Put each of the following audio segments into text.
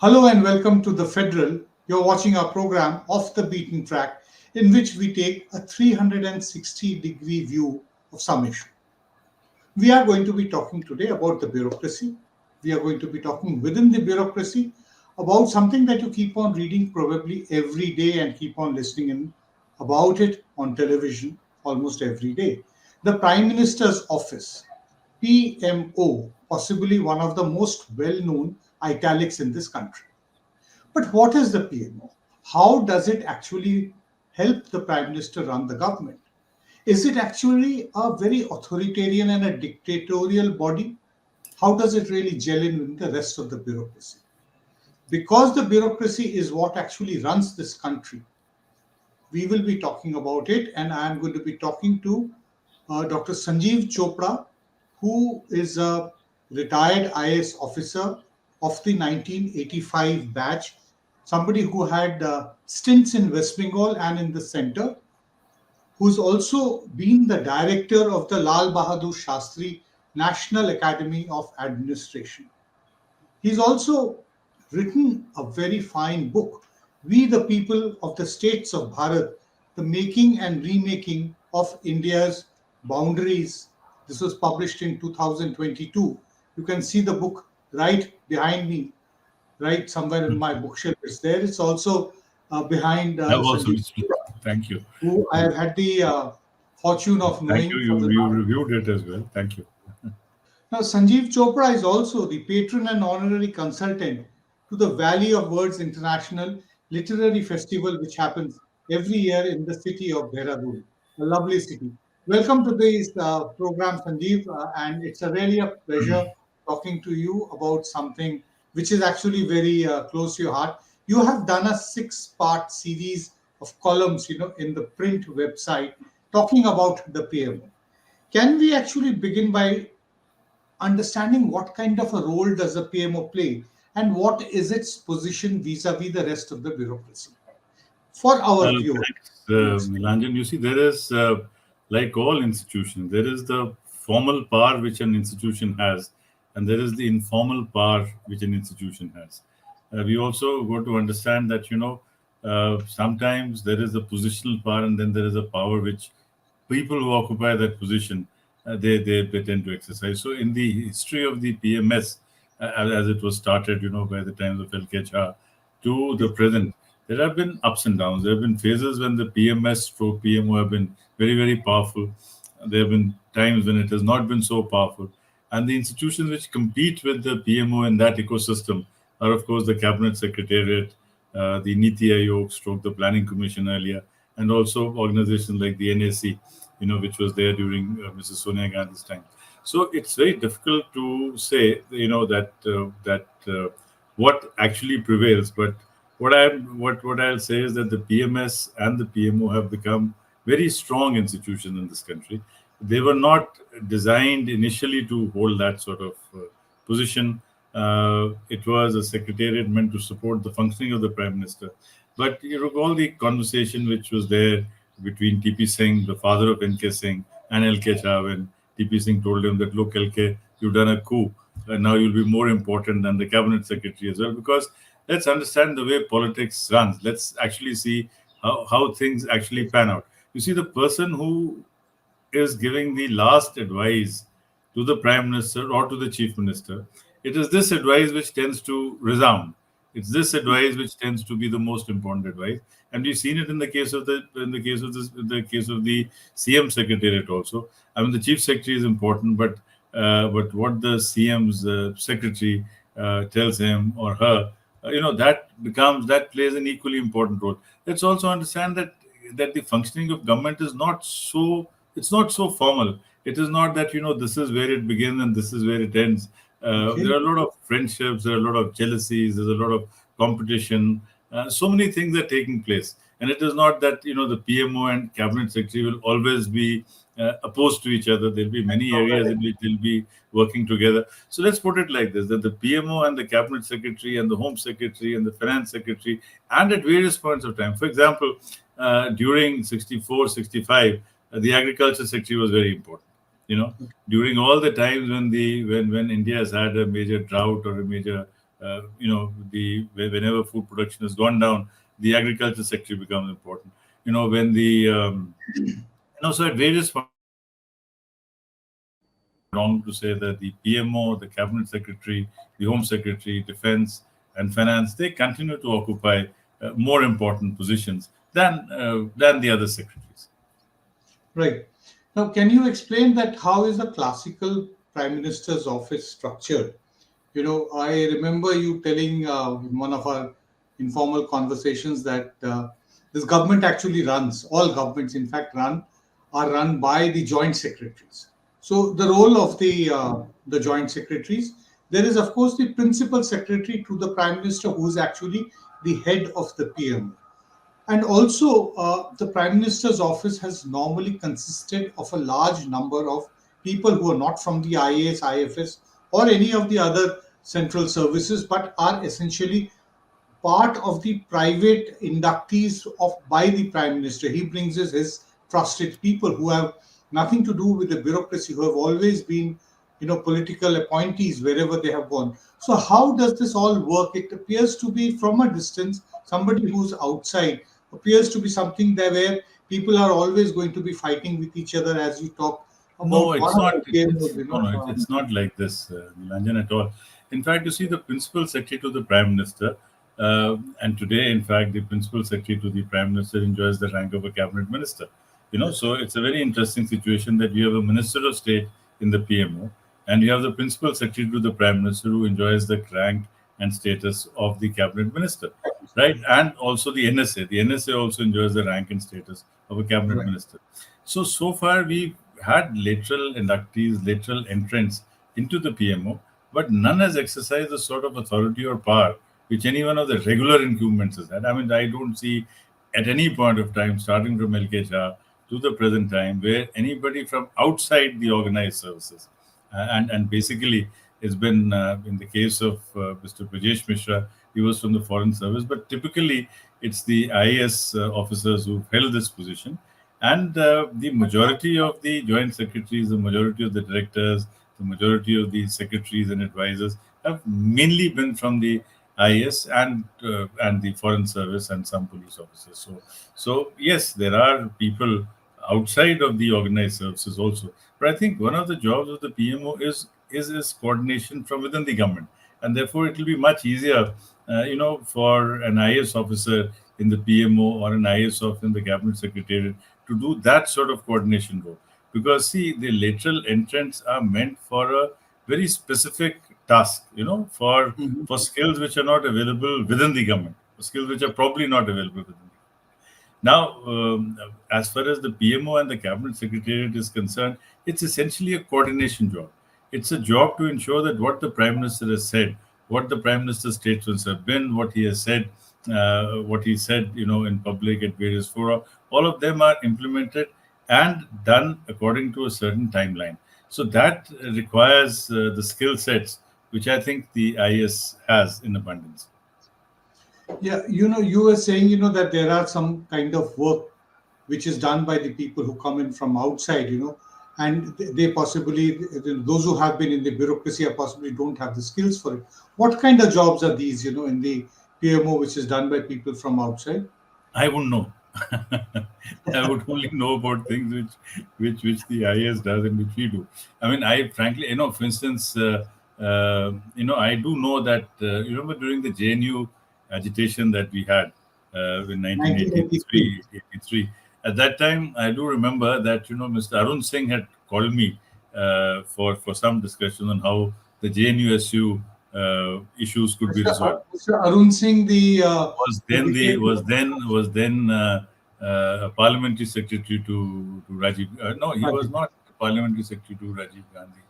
Hello and welcome to The Federal. You're watching our program Off the Beaten Track, in which we take a 360-degree view of some issue. We are going to be talking today about the bureaucracy. We are going to be talking within the bureaucracy about something that you keep on reading probably every day and keep on listening in about it on television almost every day. The Prime Minister's Office, PMO, possibly one of the most well known italics in this country. But what is the PMO? How does it actually help the Prime Minister run the government? Is it actually a very authoritarian and a dictatorial body? How does it really gel in with the rest of the bureaucracy? Because the bureaucracy is what actually runs this country, we will be talking about it, and I am going to be talking to Dr. Sanjeev Chopra, who is a retired IAS officer of the 1985 batch, somebody who had stints in West Bengal and in the center, who's also been the director of the Lal Bahadur Shastri National Academy of Administration. He's also written a very fine book, We the People of the States of Bharat, the Making and Remaking of India's Boundaries. This was published in 2022. You can see the book right behind me, right somewhere in my bookshelf. It's there. It's also behind I've also Sanjeev, listened. Thank you. who I have had the fortune of Thank you. knowing for the You last. reviewed it as well. Thank you. Now, Sanjeev Chopra is also the patron and honorary consultant to the Valley of Words International Literary Festival, which happens every year in the city of Bahadur, a lovely city. Welcome to this program, Sanjeev, and it's a really a pleasure talking to you about something which is actually very close to your heart. You have done a six-part series of columns, in the print website talking about the PMO. Can we actually begin by understanding what kind of a role does the PMO play and what is its position vis-a-vis the rest of the bureaucracy for our viewers Thanks, and listeners? Nilanjan. You see, there is, like all institutions, there is the formal power which an institution has, and there is the informal power which an institution has. We also got to understand that, sometimes there is a positional power, and then there is a power which people who occupy that position they tend to exercise. So in the history of the PMS, as it was started, by the times of LK Jha to the present, there have been ups and downs. There have been phases when the PMS stroke PMO have been very, very powerful. There have been times when it has not been so powerful. And the institutions which compete with the PMO in that ecosystem are, of course, the Cabinet Secretariat, the Niti Aayog stroke, the Planning Commission earlier, and also organizations like the NAC, which was there during Mrs. Sonia Gandhi's time. So it's very difficult to say, that what actually prevails. But what I'll say is that the PMS and the PMO have become very strong institutions in this country. They were not designed initially to hold that sort of position. It was a secretariat meant to support the functioning of the Prime Minister. But you recall the conversation which was there between TP Singh, the father of NK Singh, and LK Jha, when TP Singh told him that, look, LK, you've done a coup, and now you'll be more important than the cabinet secretary as well. Because let's understand the way politics runs. Let's actually see how things actually pan out. You see, the person who is giving the last advice to the prime minister or to the chief minister, it is this advice which tends to resound. It's this advice which tends to be the most important advice, and we've seen it in the case of the CM secretariat also. I mean, the chief secretary is important, but what the CM's secretary tells him or her, that plays an equally important role. Let's also understand that the functioning of government is not so, it's not so formal. It is not that this is where it begins and this is where it ends. Okay. There are a lot of friendships, there are a lot of jealousies, there's a lot of competition. So many things are taking place, and it is not that the PMO and cabinet secretary will always be opposed to each other. There'll be many areas in which they'll be working together. So let's put it like this: that the PMO and the cabinet secretary and the home secretary and the finance secretary, and at various points of time, for example, during 64, 65, the agriculture secretary was very important. During all the times when India has had a major drought or a major whenever food production has gone down, the agriculture sector becomes important. When the so at various points, wrong to say that the PMO, the cabinet secretary, the home secretary, defense, and finance, they continue to occupy more important positions than the other secretaries. Right. Now, can you explain that how is a classical prime minister's office structured? I remember you telling in one of our informal conversations that this government actually runs, all governments in fact are run by the joint secretaries. So the role of the joint secretaries, there is of course the principal secretary to the prime minister who is actually the head of the PMO. And also, the Prime Minister's office has normally consisted of a large number of people who are not from the IAS, IFS, or any of the other central services, but are essentially part of the private inductees of by the Prime Minister. He brings his trusted people who have nothing to do with the bureaucracy, who have always been, political appointees wherever they have gone. So how does this all work? It appears to be from a distance, somebody who's outside appears to be something there where people are always going to be fighting with each other as you talk No, about it's one of not. the PMOs, It's not like this, Nilanjan, at all. In fact, you see the principal secretary to the prime minister, and today, in fact, the principal secretary to the prime minister enjoys the rank of a cabinet minister. So it's a very interesting situation that you have a minister of state in the PMO, and you have the principal secretary to the prime minister who enjoys the rank and status of the cabinet minister, right? And also the NSA. The NSA also enjoys the rank and status of a cabinet right. minister. So far, we had lateral inductees, lateral entrants into the PMO, but none has exercised the sort of authority or power which any one of the regular incumbents has had. I mean, I don't see at any point of time, starting from LK Jha to the present time, where anybody from outside the organized services, and basically it's been in the case of Mr. Brajesh Mishra, he was from the Foreign Service, but typically it's the IAS officers who held this position. And the majority of the joint secretaries, the majority of the directors, the majority of the secretaries and advisors have mainly been from the IAS and the Foreign Service and some police officers. So yes, there are people outside of the organized services also. But I think one of the jobs of the PMO is coordination from within the government, and therefore it will be much easier, for an IAS officer in the PMO or an IAS officer in the cabinet secretariat to do that sort of coordination role. Because see, the lateral entrants are meant for a very specific task, for skills which are not available within the government, skills which are probably not available within the government. Now, as far as the PMO and the cabinet secretariat is concerned, it's essentially a coordination job. It's a job to ensure that what the prime minister has said, what the prime minister's statements have been, what he has said, what he said, in public at various fora, all of them are implemented and done according to a certain timeline. So that requires the skill sets which I think the IS has in abundance. Yeah, you were saying, that there are some kind of work which is done by the people who come in from outside, and they possibly, those who have been in the bureaucracy are possibly don't have the skills for it. What kind of jobs are these, in the PMO, which is done by people from outside? I wouldn't know. I would only know about things which the IS does and which we do. I mean, I frankly, for instance, I do know that you remember during the JNU agitation that we had in 1983. 1983, 83. At that time, I do remember that Mr. Arun Singh had called me for some discussion on how the JNUSU issues could be resolved. Mr. Arun Singh, Was then a parliamentary secretary to Rajiv. No, he was not parliamentary secretary to Rajiv Gandhi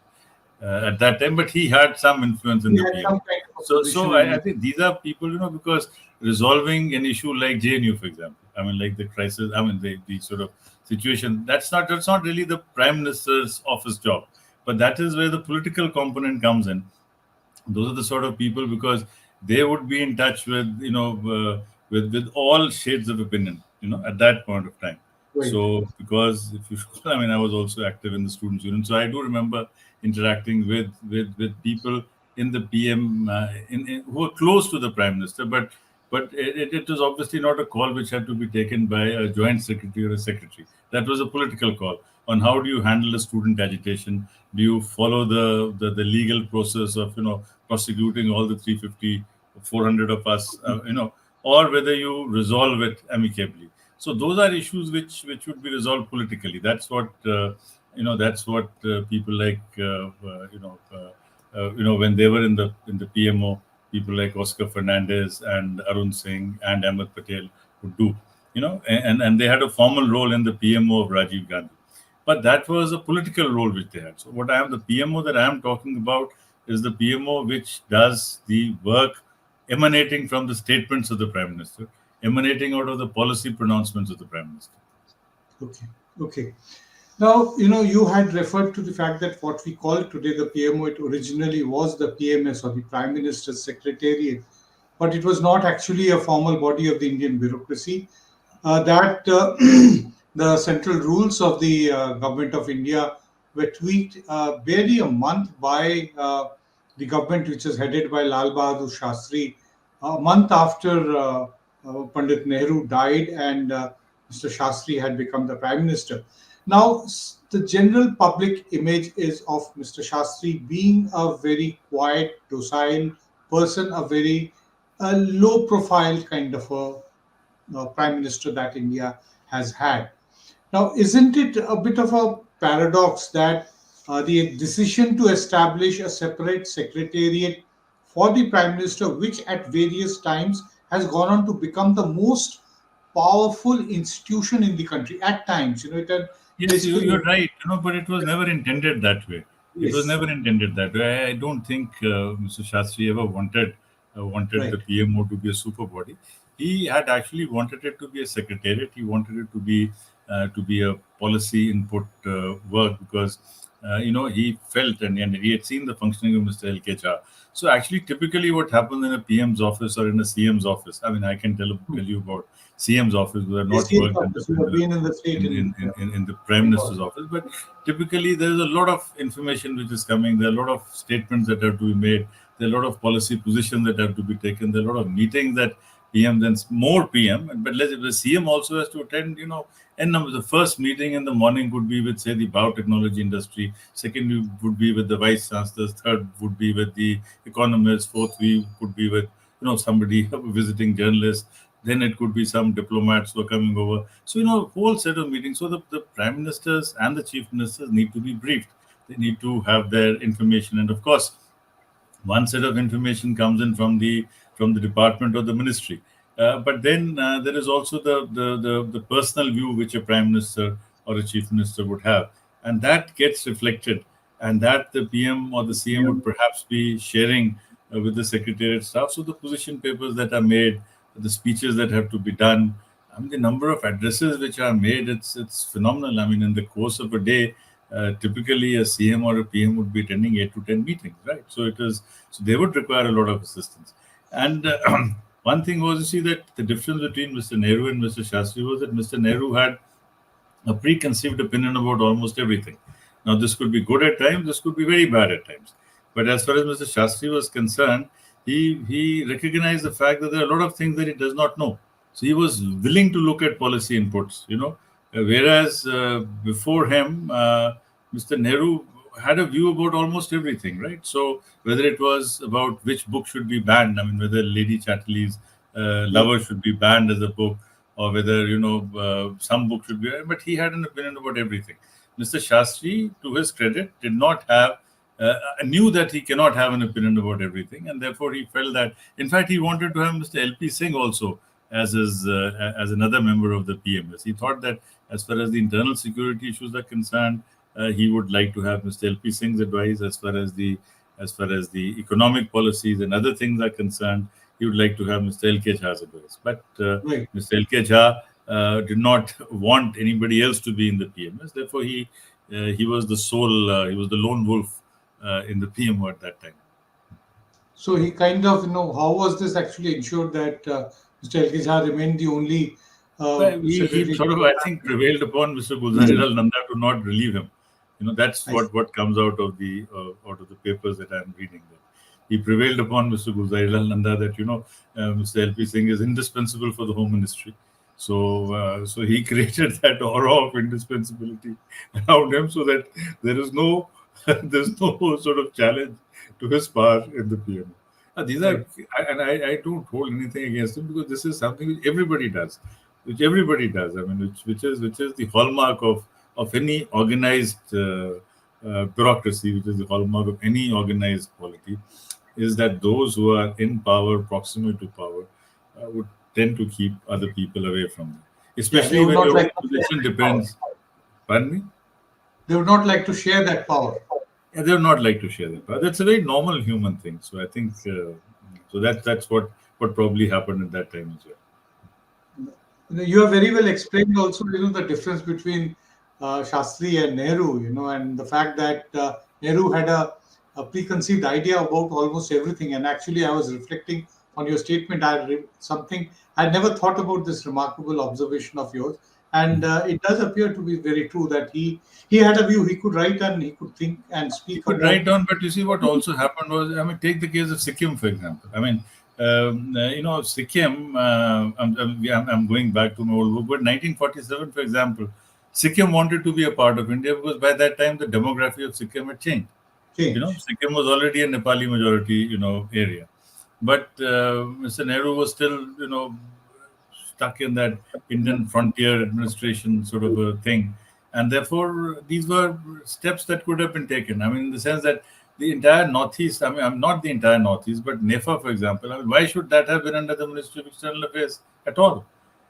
at that time, but he had some influence in he the had PM. some kind of So position I think these are people, because resolving an issue like JNU, for example, I mean, like the crisis, I mean, the sort of situation, that's not really the prime minister's office job, but that is where the political component comes in. Those are the sort of people, because they would be in touch with with all shades of opinion at that point of time. right. So because if you I mean, I was also active in the students union, so I do remember interacting with people in the PM who were close to the Prime Minister, but it was obviously not a call which had to be taken by a joint secretary or a secretary. That was a political call on how do you handle a student agitation. Do you follow the legal process of prosecuting all the 350, 400 of us, or whether you resolve it amicably. So those are issues which would be resolved politically. That's what people like when they were in the PMO, people like Oscar Fernandez and Arun Singh and Ahmed Patel would do. And they had a formal role in the PMO of Rajiv Gandhi. But that was a political role which they had. So the PMO that I am talking about is the PMO which does the work emanating from the statements of the Prime Minister, emanating out of the policy pronouncements of the Prime Minister. Okay. Now, you had referred to the fact that what we call today the PMO, it originally was the PMS, or the Prime Minister's Secretariat, but it was not actually a formal body of the Indian bureaucracy. The central rules of the government of India were tweaked barely a month by the government which was headed by Lal Bahadur Shastri, a month after Pandit Nehru died and Mr. Shastri had become the Prime Minister. Now, the general public image is of Mr. Shastri being a very quiet, docile person, a very low-profile kind of a Prime Minister that India has had. Now, isn't it a bit of a paradox that the decision to establish a separate secretariat for the Prime Minister, which at various times has gone on to become the most powerful institution in the country at times, Yes, you're right, but it was never intended that way. It was Yes. never intended that way. I don't think Mr. Shastri ever wanted Right. the PMO to be a super body. He had actually wanted it to be a secretariat. He wanted it to be a policy input work because he felt and he had seen the functioning of Mr. L.K. Jha. So actually, typically, what happens in a PM's office or in a CM's office? I mean, I can tell you about CM's office who have not Yes, worked office, you have been in the state in the Prime Minister's office, but typically there is a lot of information which is coming. There are a lot of statements that have to be made. There are a lot of policy positions that have to be taken. There are a lot of meetings that PM, then more PM, but the CM also has to attend, and the first meeting in the morning would be with, say, the biotechnology industry. Second would be with the vice chancellors. Third would be with the economists. Fourth would be with, somebody visiting journalist. Then it could be some diplomats who are coming over. So, whole set of meetings. So the prime ministers and the chief ministers need to be briefed. They need to have their information. And of course, one set of information comes in from the department or the ministry. But then there is also the personal view which a prime minister or a chief minister would have. And that gets reflected. And that the PM or the CM would perhaps be sharing with the secretariat staff. So the position papers that are made, the speeches that have to be done, I mean, the number of addresses which are made, it's phenomenal. I mean, in the course of a day, typically a CM or a PM would be attending 8 to 10 meetings, right? So they would require a lot of assistance. And one thing was, you see, that the difference between Mr. Nehru and Mr. Shastri was that Mr. Nehru had a preconceived opinion about almost everything. Now, this could be good at times, this could be very bad at times. But as far as Mr. Shastri was concerned, he recognized the fact that there are a lot of things that he does not know. So he was willing to look at policy inputs, whereas before him, Mr. Nehru had a view about almost everything, right? So whether it was about which book should be banned, I mean, whether Lady Chatterley's Lover should be banned as a book, or whether, some book should be, but he had an opinion about everything. Mr. Shastri, to his credit, did not have knew that he cannot have an opinion about everything, and therefore he felt that, in fact, he wanted to have Mr. L.P. Singh also as as another member of the PMS. He thought that as far as the internal security issues are concerned, he would like to have Mr. L.P. Singh's advice. As far as the economic policies and other things are concerned, he would like to have Mr. L.K. Jha's advice. But Right. Mr. L.K. Jha did not want anybody else to be in the PMS. Therefore, he was he was the lone wolf in the PMO at that time. So he kind of, how was this actually ensured that Mr. L.K. Jha remained the only Well, he secretary? sort of, I think, prevailed upon Mr. Gulzarilal Nanda to not relieve him. That's I see. what comes out of the papers that I'm reading. he prevailed upon Mr. Guzarilal Nanda that, Mr. LP Singh is indispensable for the Home Ministry. So he created that aura of indispensability around him, so that there is no there's no sort of challenge to his power in the PMO. These are, and I don't hold anything against him, because this is something which everybody does, I mean, which is the hallmark of any organized bureaucracy, which is the hallmark of any organized polity, is that those who are in power, proximate to power, would tend to keep other people away from them, Yeah, they especially would when not your like own to share position that power. depends. Pardon me? They would not like to share that power. Yeah, they would not like to share that, but that's a very normal human thing. So I think so that's what probably happened at that time as well. You have very well explained also, the difference between Shastri and Nehru, and the fact that Nehru had a preconceived idea about almost everything. And actually, I was reflecting on your statement. Something I never thought about, this remarkable observation of yours, and it does appear to be very true that he had a view. He could write and he could think and You speak could about. write down, but you see what also happened was, I mean, take the case of Sikkim, for example. I mean, Sikkim, I'm going back to my old book, but 1947, for example, Sikkim wanted to be a part of India, because by that time the demography of Sikkim had changed. Change. Sikkim was already a Nepali majority, area. But Mr. Nehru was still, stuck in that Indian frontier administration sort of a thing. And therefore, these were steps that could have been taken. I mean, in the sense that the entire Northeast, I mean, I'm not the entire Northeast, but NEFA, for example, I mean, why should that have been under the Ministry of External Affairs at all?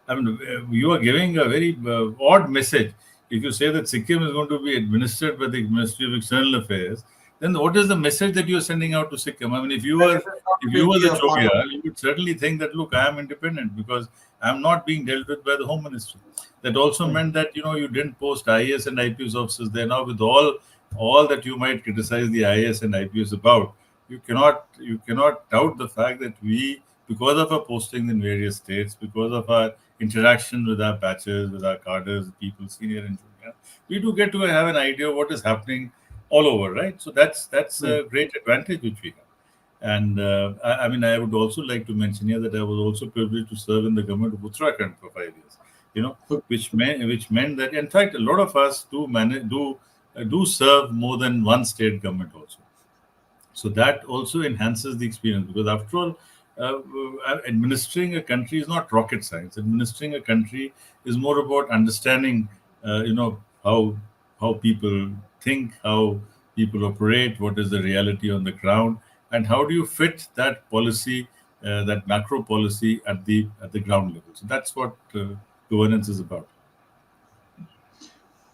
I mean, you are giving a very odd message. If you say that Sikkim is going to be administered by the Ministry of External Affairs, then what is the message that you are sending out to Sikkim? I mean, if you That were it is not if going you to were be the a part of. Chogia, you would certainly think that, look, I am independent because I'm not being dealt with by the Home Ministry. That also meant that you didn't post IAS and IPS officers there. Now, with all that you might criticize the IAS and IPS about, you cannot doubt the fact that we, because of our postings in various states, because of our interaction with our batches, with our cadres, people senior and junior, we do get to have an idea of what is happening all over, right? So that's Right. a great advantage which we have. And I mean, I would also like to mention here that I was also privileged to serve in the government of Uttarakhand for 5 years. Which meant that, in fact, a lot of us do serve more than one state government also. So that also enhances the experience, because after all, administering a country is not rocket science. Administering a country is more about understanding, how people think, how people operate, what is the reality on the ground, and how do you fit that policy, that macro policy at the ground level. So that's what governance is about.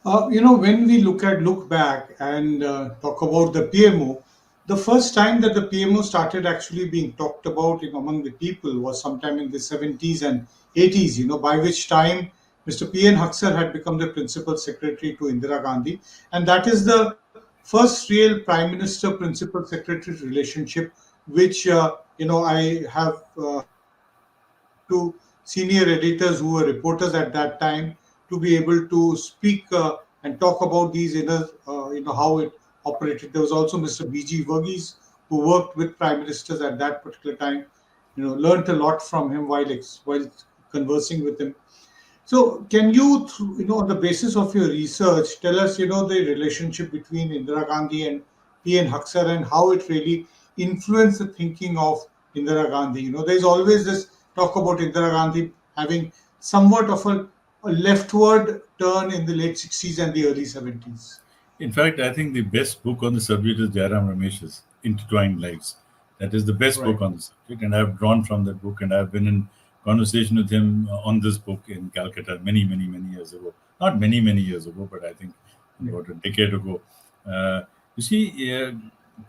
When we look back and talk about the PMO, the first time that the PMO started actually being talked about among the people was sometime in the 70s and 80s, by which time Mr. P.N. Haksar had become the principal secretary to Indira Gandhi. And that is the first real prime minister principal secretary relationship, which, I have spoken to senior editors who were reporters at that time to be able to speak and talk about these inner, how it operated. There was also Mr. B.G. Verghese, who worked with prime ministers at that particular time. Learned a lot from him while conversing with him. So, can you, on the basis of your research, tell us, the relationship between Indira Gandhi and P.N. Haksar and how it really influenced the thinking of Indira Gandhi? There's always this talk about Indira Gandhi having somewhat of a leftward turn in the late 60s and the early 70s. In fact, I think the best book on the subject is Jairam Ramesh's Intertwined Lives. That is the best Right. book on the subject, and I've drawn from that book, and I've been in conversation with him on this book in Calcutta many, many, many years ago. Not many, many years ago, but I think about a decade ago. You see,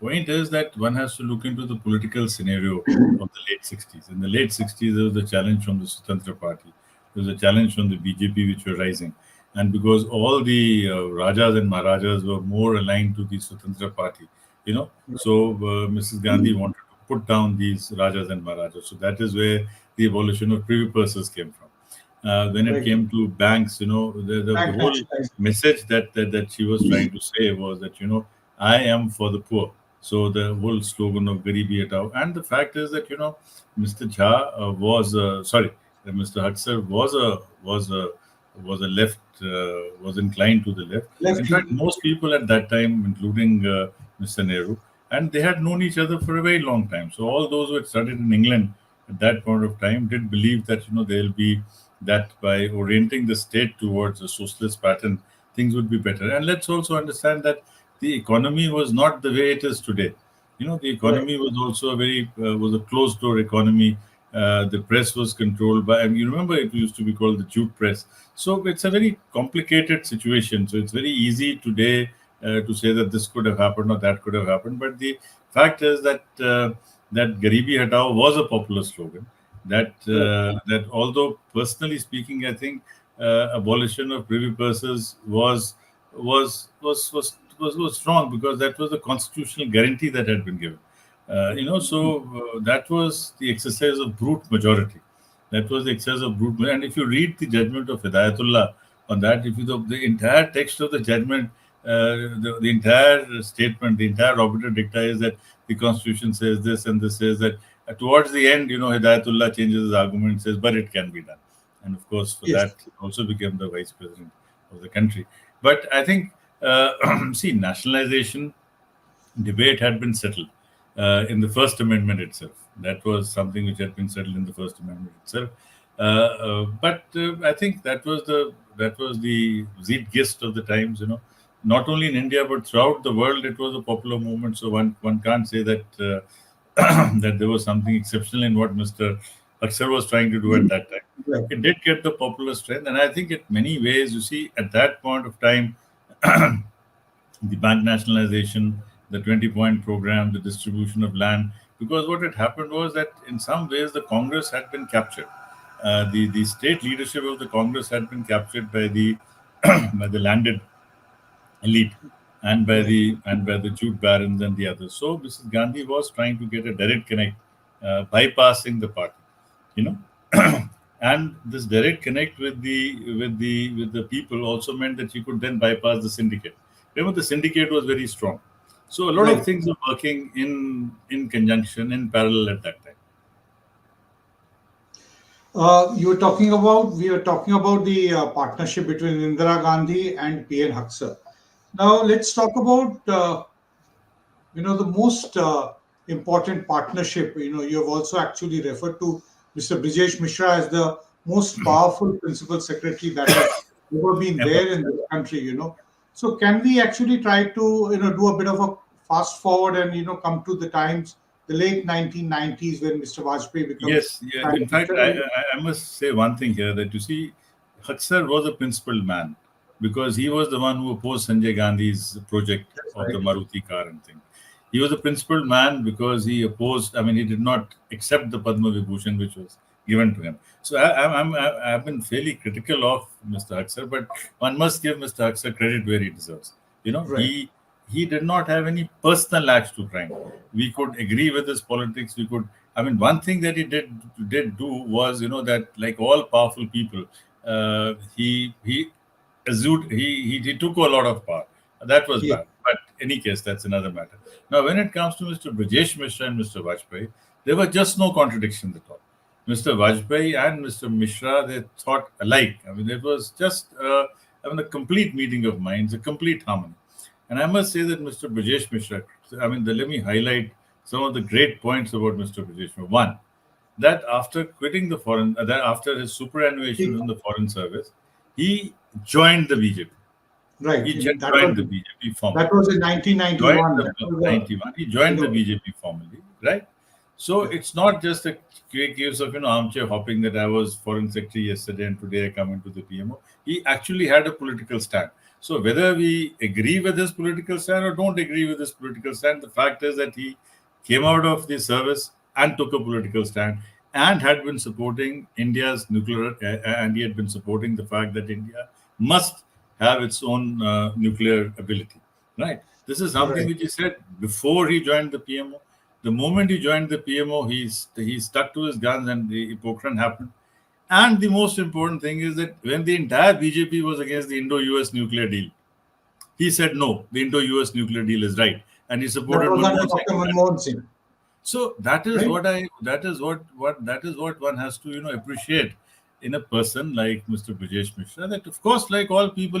point is that one has to look into the political scenario of the late 60s. In the late 60s, there was a challenge from the Swatantra Party. There was a challenge from the BJP, which were rising. And because all the Rajas and Maharajas were more aligned to the Swatantra Party, so Mrs. Gandhi wanted to put down these Rajas and Maharajas. So that is where the abolition of privy purses came from. When it Right. came to banks, the whole Bank nationalized. message that she was trying to say was that, I am for the poor. So the whole slogan of Garibi Hatao, and the fact is that Mr. Jha Mr. Haksar was a left was inclined to the left. In Left fact, leaning. most people at that time, including Mr. Nehru, and they had known each other for a very long time. So all those who had studied in England at that point of time did believe that there'll be that by orienting the state towards a socialist pattern, things would be better. And let's also understand that the economy was not the way it is today. The Right. economy was also was a closed door economy. The press was controlled by, you remember it used to be called the jute press. So it's a very complicated situation. So it's very easy today to say that this could have happened or that could have happened. But the fact is that Garibi Hatao was a popular slogan. Right. That although personally speaking, I think abolition of privy purses was strong because that was the constitutional guarantee that had been given. That was the exercise of brute majority. That was the exercise of brute majority. And if you read the judgment of Hidayatullah on that, if you the entire text of the judgment, the entire statement, the entire obiter dicta is that the constitution says this and this says that. Towards the end, Hidayatullah changes his argument and says, but it can be done. And of course, for Yes. that, he also became the vice president of the country. But I think, see, nationalization debate had been settled in the First Amendment itself. That was something which had been settled in the First Amendment itself. But I think that was the zeitgeist of the times. Not only in India but throughout the world, it was a popular movement. So one can't say that that there was something exceptional in what Mr. Aksar was trying to do at that time. Right. It did get the popular strength, and I think in many ways, you see, at that point of time, the bank nationalization, the 20-point program, the distribution of land. Because what had happened was that in some ways the Congress had been captured. The state leadership of the Congress had been captured by the by the landed elite and by Right. the jute barons and the others. So Mrs. Gandhi was trying to get a direct connect, bypassing the party, you know. And this direct connect with the people also meant that she could then bypass the syndicate. Remember, the syndicate was very strong. So a lot of Right. things were working in conjunction, in parallel at that time. We were talking about the partnership between Indira Gandhi and P.N. Haksar. Now let's talk about the most important partnership. You have also actually referred to Mr. Brijesh Mishra as the most powerful principal secretary that has ever been Ever. there in this country. So can we actually try to do a bit of a fast forward and come to the times, the late 1990s, when Mr. Vajpayee becomes Yes, yeah. prime In fact, minister? I must say one thing here that you see, Haksar was a principled man because he was the one who opposed Sanjay Gandhi's project That's of the right. Maruti car and thing. He was a principled man because he opposed, I mean, he did not accept the Padma Vibhushan which was given to him. So I've been fairly critical of Mr. Haksar, but one must give Mr. Haksar credit where he deserves. Right. He did not have any personal acts to crime. We could agree with his politics. We could. I mean, one thing that he did do was, that like all powerful people, he assumed he took a lot of power. That was Yeah. bad. But any case, that's another matter. Now, when it comes to Mr. Brajesh Mishra and Mr. Vajpayee, there were just no contradictions at all. Mr. Vajpayee and Mr. Mishra, they thought alike. I mean, it was just a complete meeting of minds, a complete harmony. And I must say that Mr. Brajesh Mishra, I mean, let me highlight some of the great points about Mr. Brajesh Mishra. One, that after quitting the foreign, that after his superannuation He- from the foreign service, he joined the BJP. Right. He just That joined was the BJP formally. that was in Joined 1991. the That was 91. He joined the you know, BJP formally, right? So yeah. it's not just a case of armchair hopping that I was foreign secretary yesterday and today I come into the PMO. He actually had a political stand. So whether we agree with his political stand or don't agree with his political stand, the fact is that he came out of the service and took a political stand and had been supporting India's nuclear, and he had been supporting the fact that India must have its own nuclear ability, right? This is something Right. which he said before he joined the PMO. The moment he joined the PMO, he stuck to his guns, and the Pokhran happened. And the most important thing is that when the entire BJP was against the Indo-US nuclear deal, he said no, the Indo-US nuclear deal is right. and he That supported was under Manmohan Dr. Singh. Manmohan Singh, So that is right? what I that is what one has to appreciate in a person like Mr. Brajesh Mishra. That of course, like all people,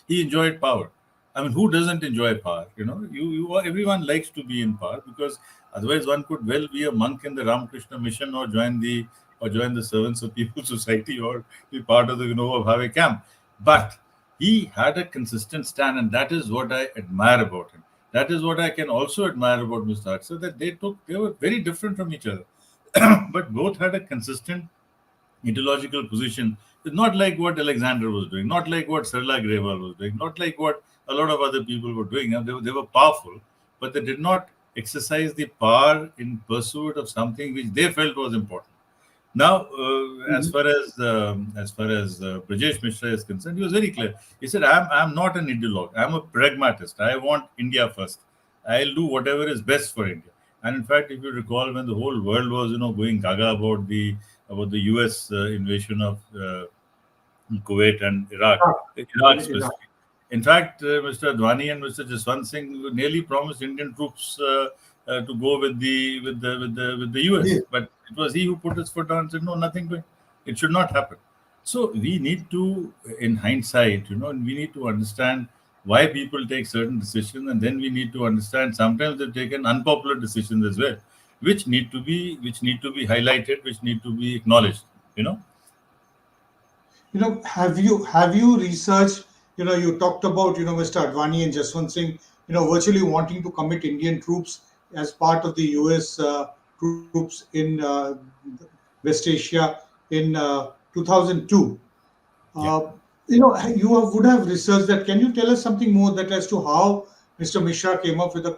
he enjoyed power. I mean, who doesn't enjoy power? Everyone likes to be in power, because otherwise one could well be a monk in the Ramakrishna mission, or join the servants of People's Society, or be part of the Bhave camp. But he had a consistent stand, and that is what I admire about him. That is what I can also admire about Mr. Aksa, that they were very different from each other, but both had a consistent ideological position. It's not like what Alexander was doing, not like what Sarla Grewal was doing, not like what a lot of other people were doing. They were powerful, but they did not exercise the power in pursuit of something which they felt was important. Now, Mhm. as far as Brajesh Mishra is concerned, he was very clear. He said, "I'm not an ideologue. I'm a pragmatist. I want India first. I'll do whatever is best for India." And in fact, if you recall, when the whole world was going gaga about the U.S. Invasion of Kuwait and Ah, Iraq Iraq. specifically. In fact, Mr. Advani and Mr. Jaswant Singh nearly promised Indian troops to go with the Yes. US, but it was he who put his foot down and said, "No, nothing going. It should not happen." So we need to, in hindsight, we need to understand why people take certain decisions, and then we need to understand sometimes they've taken unpopular decisions as well, which need to be highlighted, which need to be acknowledged. You know. Have you researched? You talked about Mr. Advani and Jaswant Singh, virtually wanting to commit Indian troops as part of the U.S. Troops in West Asia in 2002. Yeah. Uh, would have researched that. Can you tell us something more that as to how Mr. Mishra came up with a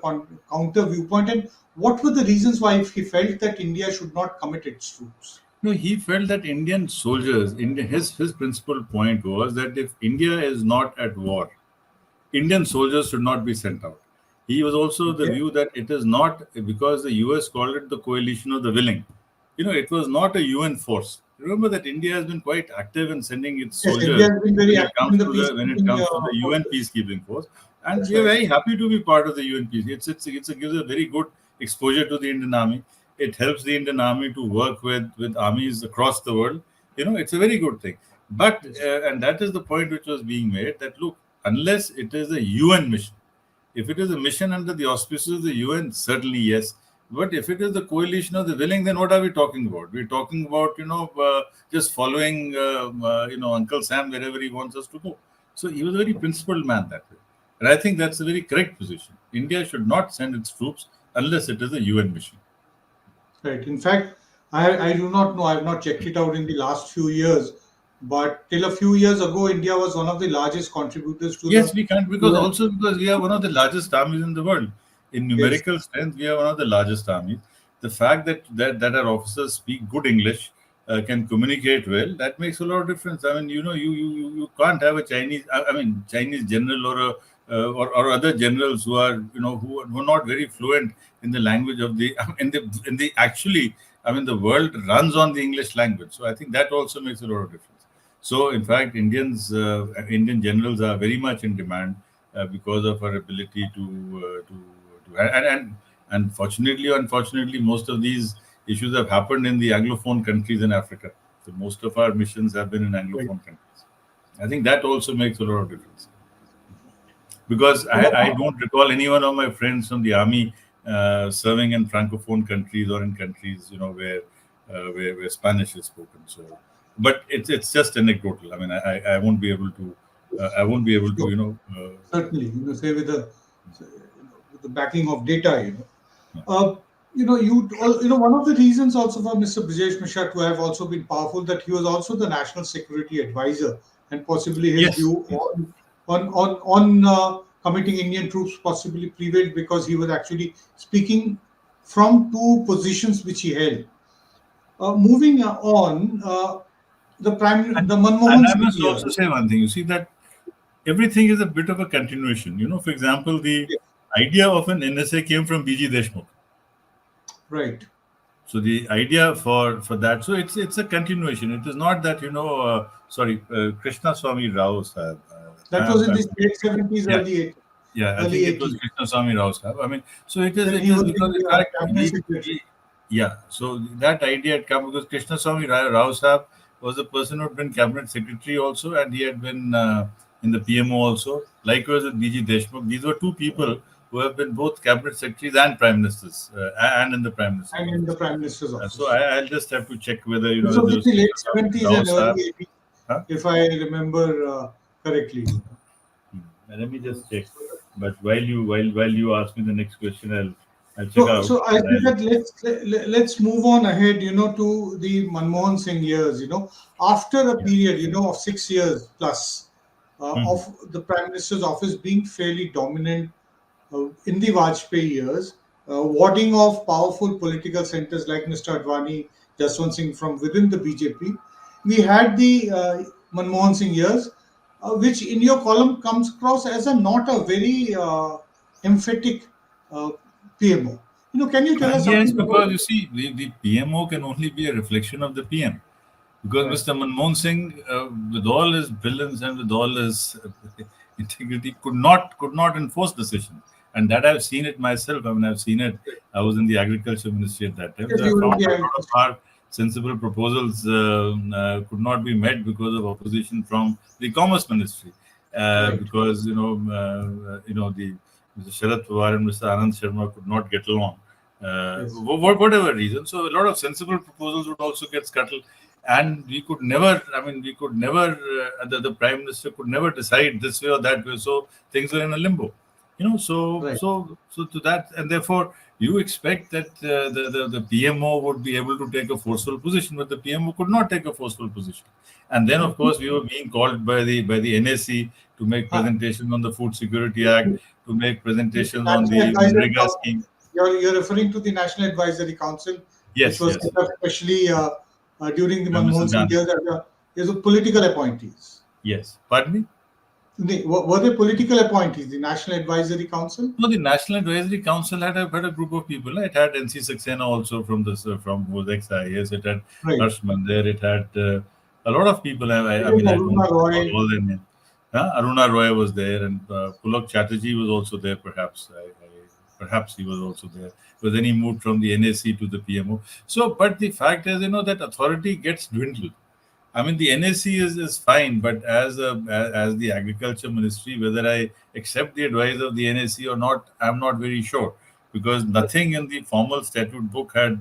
counter viewpoint, and what were the reasons why he felt that India should not commit its troops? No, he felt that Indian soldiers, his principal point was that if India is not at war, Indian soldiers should not be sent out. He was also the Okay. view that it is not, because the US called it the coalition of the willing. It was not a UN force. Remember that India has been quite active in sending its Yes, India soldiers has been very active in the when it peacekeeping comes to the UN forces. peacekeeping force, and That's we are right. very happy to be part of the UN peace. It gives a very good exposure to the Indian Army. It helps the Indian Army to work with armies across the world. It's a very good thing. But Yes. and that is the point which was being made, that look, unless it is a UN mission, if it is a mission under the auspices of the UN, certainly yes. But if it is the coalition of the willing, then what are we talking about? We're talking about just following Uncle Sam wherever he wants us to go. So he was a very principled man that way, and I think that's a very correct position. India should not send its troops unless it is a UN mission. Right. In fact, I do not know. I have not checked it out in the last few years, but till a few years ago, India was one of the largest contributors to Yes, the we can't, because UN. also because we are one of the largest armies in the world. In Yes. numerical strength, we are one of the largest armies. The fact that our officers speak good English, can communicate well, that makes a lot of difference. I mean, you can't have a Chinese general, or or other generals who are who are not very fluent in the language of the in the actually, I mean, the world runs on the English language. So I think that also makes a lot of difference. So, in fact, Indian generals are very much in demand, because of our ability and fortunately, or unfortunately, most of these issues have happened in the Anglophone countries in Africa. So, most of our missions have been in Right. Anglophone countries. I think that also makes a lot of difference, because You I know, don't recall any one of my friends from the army serving in francophone countries, or in countries where Spanish is spoken. So, but it's just anecdotal. I mean, I won't be able to sure. Certainly, say with the backing of data. yeah. One of the reasons also for Mr. Brijesh Mishra to have also been powerful, that he was also the national security advisor, and possibly his Yes, view yes. on committing Indian troops possibly prevailed because he was actually speaking from two positions which he held. Moving on, And, the and Manmohan I Singh must years. also say one thing. You see that everything is a bit of a continuation. For example, the Yes, idea of an NSA came from BG Deshmukh. right. So the idea for that, so it's a continuation. It is not that sorry, Krishna Swami Rao sahab. That was in the late 70s, Yeah, early 80s. Yeah, I early think it was 80s. Krishnaswamy Rao Sahab. I mean, so it Then he is was because in the fact cabinet secretary. yeah. So that idea had come because Krishnaswamy Rao Sahab was the person who had been cabinet secretary also, and he had been in the PMO also. Likewise with BG Deshmukh. These were two people who have been both cabinet secretaries and prime ministers, and in the prime minister's And in the office. prime minister's So office. I'll just have to check whether This if was there in was the late Krishnaswamy 70s Rao and early Sahab. 80s, Huh? if I remember correctly. Let me just check. But while you ask me the next question, I'll check So, out so I and think I'll. that let's move on ahead, to the Manmohan Singh years. After a Yeah. period, of 6 years plus Mhm. of the Prime Minister's office being fairly dominant in the Vajpayee years, warding off powerful political centers like Mr. Advani, Jaswant Singh from within the BJP, we had the Manmohan Singh years, which in your column comes across as a not a very emphatic uh, PMO. Can you tell us Yes, something about because you see, the PMO can only be a reflection of the PM. Because right? Mr. Manmohan Singh, with all his brilliance and with all his integrity, could not enforce decisions, and that I've seen it myself. I mean, I've seen it. I was in the agriculture ministry at that time, Yes, so I you found will be. that a lot of our sensible proposals could not be met because of opposition from the commerce ministry, Right. because the Mr. Sharad Pawar and Mr. Anand Sharma could not get along. Yes. Whatever reason, so a lot of sensible proposals would also get scuttled, and we could never. I mean, we could never. The prime minister could never decide this way or that way. So things were in a limbo. So Right. to that, and therefore you expect that the PMO would be able to take a forceful position, but the PMO could not take a forceful position. And then, of course, we were being called by the NAC to make Uh, presentations on the Food Security Act, to make the presentations on National the Advisory Manrega Council. scheme. You're referring to the National Advisory Council, which Yes, was yes. set up especially during the Manmohan Mrs. Singh Gandhi. years as a political appointees. Yes. Pardon me? Were they political appointees, the National Advisory Council? No, the National Advisory Council had a group of people. It had NC Saxena also from who was ex-IAS. It had Right. Harsh Mandir. It had a lot of people. I Even mean, I don't Aruna recall Roy. all their names. Aruna Roy was there, and Pulak Chatterjee was also there. Perhaps he was also there. But then he moved from the NAC to the PMO. So, but the fact is, that authority gets dwindled. I mean, the NAC is fine, but as the agriculture ministry, whether I accept the advice of the NAC or not, I'm not very sure, because nothing in the formal statute book had.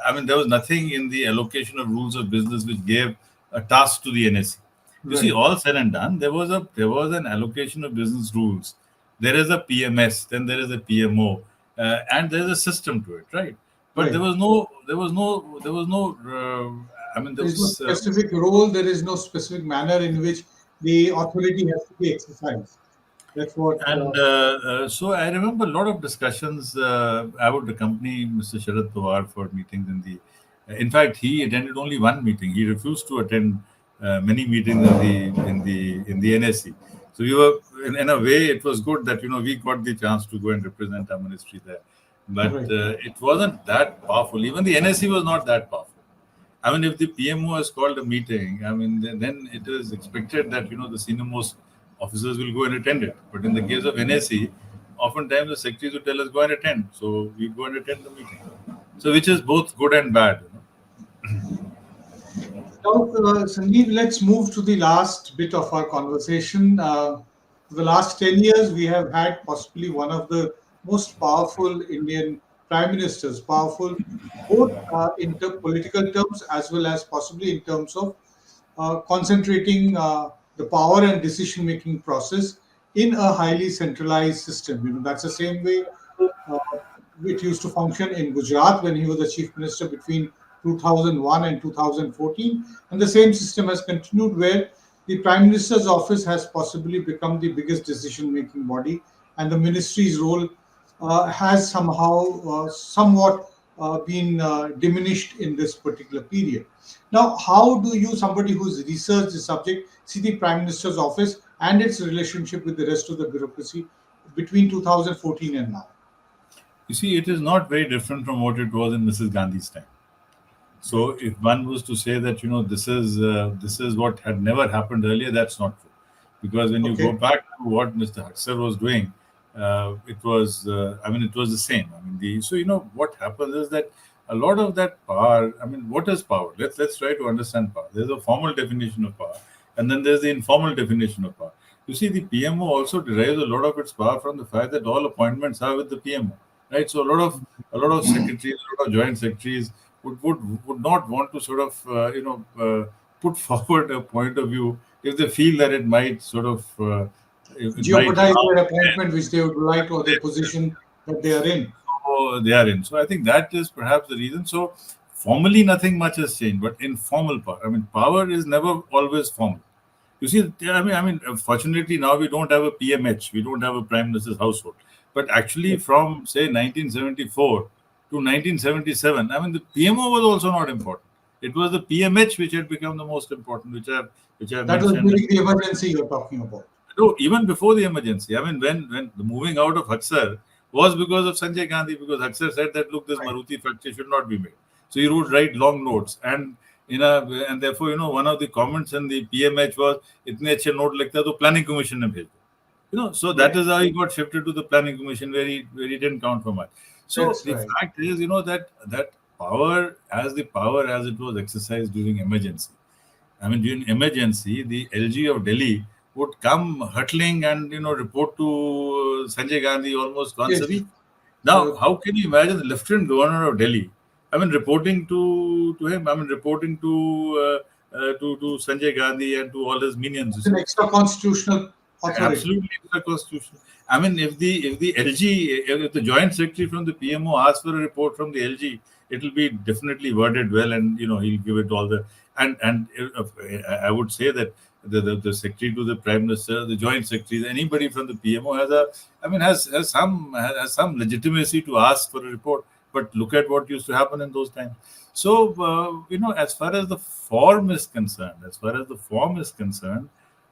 I mean, there was nothing in the allocation of rules of business which gave a task to the NAC. You see, Right. all said and done, there was an allocation of business rules. There is a PMS, then there is a PMO, and there is a system to it, right? But Right. there was no. I mean, there There is no was. specific role. There is no specific manner in which the authority has to be exercised. That's what. And so I remember a lot of discussions. I would accompany Mr. Sharad Pawar for meetings in the. In fact, he attended only one meeting. He refused to attend many meetings in the NSC. So we were, in a way, it was good that we got the chance to go and represent our ministry there. But Right. it wasn't that powerful. Even the NSC was not that powerful. I mean, if the PMO has called a meeting, I mean, then it is expected that the senior most officers will go and attend it. But in the case of NAC, oftentimes the secretaries will tell us go and attend. So we go and attend the meeting. So which is both good and bad. Now, Sanjeev, let's move to the last bit of our conversation. For the last 10 years, we have had possibly one of the most powerful Indian prime ministers, powerful both in political terms as well as possibly in terms of concentrating the power and decision making process in a highly centralized system. That's the same way uh, it used to function in Gujarat when he was the chief minister between 2001 and 2014. And the same system has continued where the prime minister's office has possibly become the biggest decision making body, and the ministry's role has somewhat been diminished in this particular period. Now, how do you, somebody who's researched the subject, see the prime minister's office and its relationship with the rest of the bureaucracy between 2014 and now? You see, it is not very different from what it was in Mrs. Gandhi's time. So if one was to say that this is what had never happened earlier, that's not true. Because when you go Okay. back to what Mr. Huxer was doing, it was the same. So what happens is that a lot of that power. What is power? Let's try to understand power. There's a formal definition of power, and then there's the informal definition of power. You see, the PMO also derives a lot of its power from the fact that all appointments are with the PMO, right? So a lot of secretaries, a lot of joint secretaries would not want to sort of put forward a point of view if they feel that it might sort of it might Jeopardize harm their appointment which they would like or the position that they are in. they are in. So I think that is perhaps the reason. So formally, nothing much has changed, but informal power. Power is never always formal. You see, fortunately now we don't have a PMH, we don't have a Prime Minister's household. But actually, from say 1974 to 1977, the PMO was also not important. It was the PMH which had become the most important, which I That was mentioned. during the emergency you're talking about. No, even before the emergency. When the moving out of Haksar was because of Sanjay Gandhi, because Haksar said that look, this Right. Maruti factory should not be made. So he would write long notes, and therefore one of the comments in the PMH was, "इतने अच्छे note लिखता है तो planning commission ने भेज दो." So that is how he got shifted to the planning commission, where he didn't count for much. So That's the right. fact is, that power as it was exercised during emergency. During emergency, the LG of Delhi would come hurtling and report to Sanjay Gandhi almost once Yes. a week. Now, So- how can you imagine the Lieutenant Governor of Delhi? Reporting to him. Reporting to Sanjay Gandhi and to all his minions. It's an extra constitutional authority. Absolutely constitutional. If the LG, if the joint secretary from the PMO asks for a report from the LG, it will be definitely worded well, and he'll give it all the and I would say that the secretary to the prime minister, the joint secretaries, anybody from the PMO has some legitimacy to ask for a report. But look at what used to happen in those times. So as far as the form is concerned,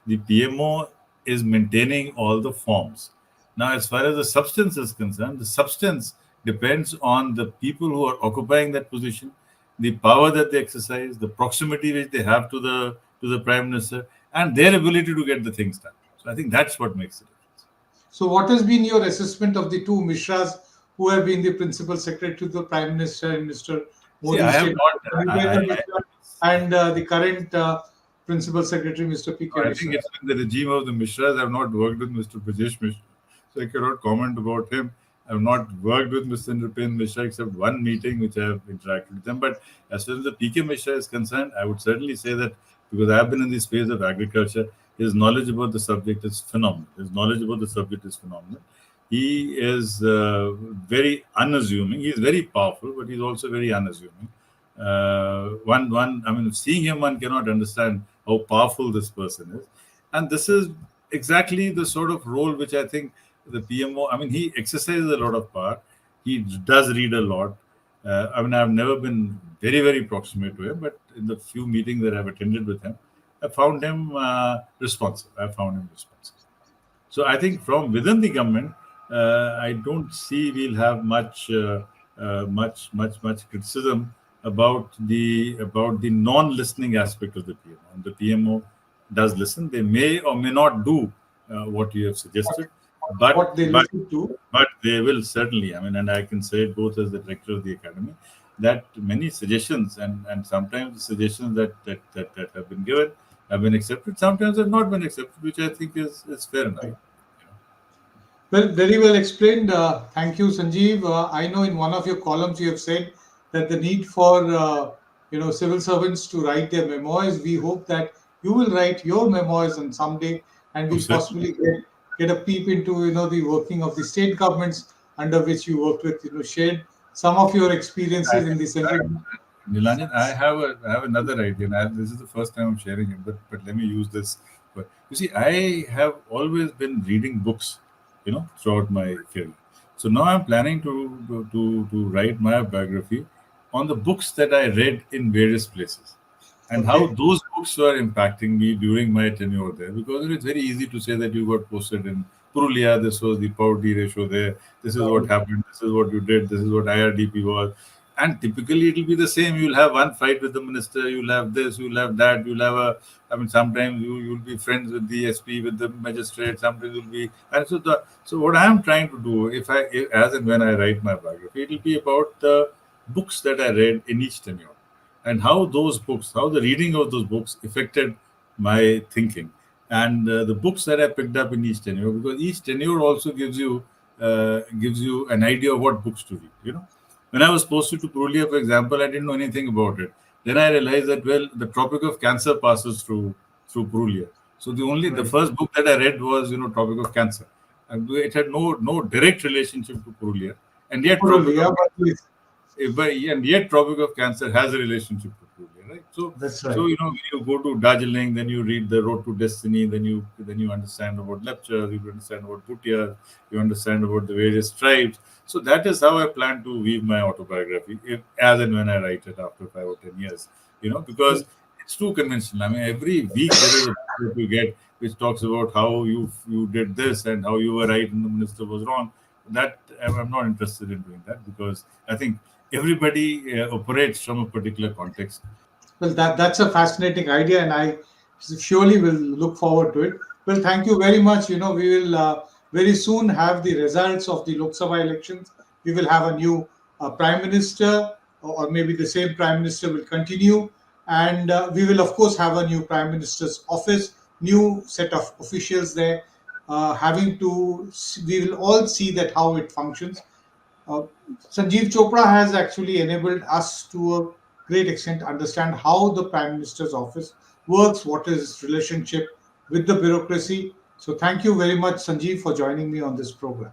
the PMO is maintaining all the forms. Now, as far as the substance is concerned, the substance depends on the people who are occupying that position, the power that they exercise, the proximity which they have to the prime minister, and their ability to get the things done. So I think that's what makes the difference. So, what has been your assessment of the two Mishras who have been the principal secretary to the Prime Minister and Mr. Modi? See, I have State not. Mishra and the current principal secretary, Mr. P.K. I Mishra. think it's been the regime of the Mishras. I have not worked with Mr. Brajesh Mishra, so I cannot comment about him. I have not worked with Mr. Nripen Mishra except one meeting which I have interacted with them. But as far as the PK Mishra is concerned, I would certainly say that because I have been in the space of agriculture, his knowledge about the subject is phenomenal. He is very unassuming. He is very powerful, but he's also very unassuming. Seeing him, one cannot understand how powerful this person is. And this is exactly the sort of role which I think the PMO, he exercises a lot of power. He does read a lot. I've never been very, very proximate to him, but in the few meetings that I've attended with him, I found him responsive. So I think from within the government, I don't see we'll have much criticism about the non-listening aspect of the PMO. And the PMO does listen. They may or may not do what you have suggested, but what they listen to. But they will certainly. And I can say it both as the director of the academy, that many suggestions and sometimes the suggestions that have been given have been accepted. Sometimes have not been accepted, which I think is fair enough. Right. Well, very well explained. Thank you, Sanjeev. I know in one of your columns you have said that the need for civil servants to write their memoirs. We hope that you will write your memoirs on someday, and we'll possibly get a peep into the working of the state governments under which you worked with. Shared some of your experiences in the central. Nilanjan, I have another idea. And this is the first time I'm sharing it, but let me use this. But you see, I have always been reading books, throughout my career. So now I'm planning to write my biography on the books that I read in various places, and how those books were impacting me during my tenure there. Because it's very easy to say that you got posted in Purulia, this was the poverty ratio there, this is what happened, this is what you did, this is what IRDP was. and typically it will be the same. You'll have one fight with the minister, you'll have this, you'll have that, you'll have a, I mean, sometimes you'll be friends with the SP, with the magistrate, sometimes you'll be, and so what I'm trying to do, as and when I write my biography, it'll be about the books that I read in each tenure, and how those books, how the reading of those books affected my thinking, and the books that I picked up in each tenure, because each tenure also gives you an idea of what books to read. When I was posted to Purulia, for example, I didn't know anything about it. Then I realized that, well, the Tropic of Cancer passes through Purulia. So the Right. first book that I read was Tropic of Cancer, and it had no direct relationship to Purulia, and yet Totally, yeah, but yes, Tropic of Cancer has a relationship to Purulia, right? So, that's so right. when you go to Darjeeling, then you read the Road to Destiny, then you understand about lectures, you understand about Bhutia, you understand about the various tribes. So that is how I plan to weave my autobiography, as and when I write it after 5 or 10 years. Because it's too conventional. I mean, every week there is a book that you get which talks about how you did this and how you were right and the minister was wrong. That I'm not interested in doing that, because I think everybody operates from a particular context. Well, that's a fascinating idea, and I surely will look forward to it. Well, thank you very much. We will very soon have the results of the Lok Sabha elections. We will have a new prime minister, or maybe the same prime minister will continue, and we will of course have a new prime minister's office, new set of officials there. We will all see that how it functions. uh, Sanjeev Chopra has actually enabled us to a great extent understand how the Prime Minister's office works, what is its relationship with the bureaucracy. So, thank you very much, Sanjeev, for joining me on this program.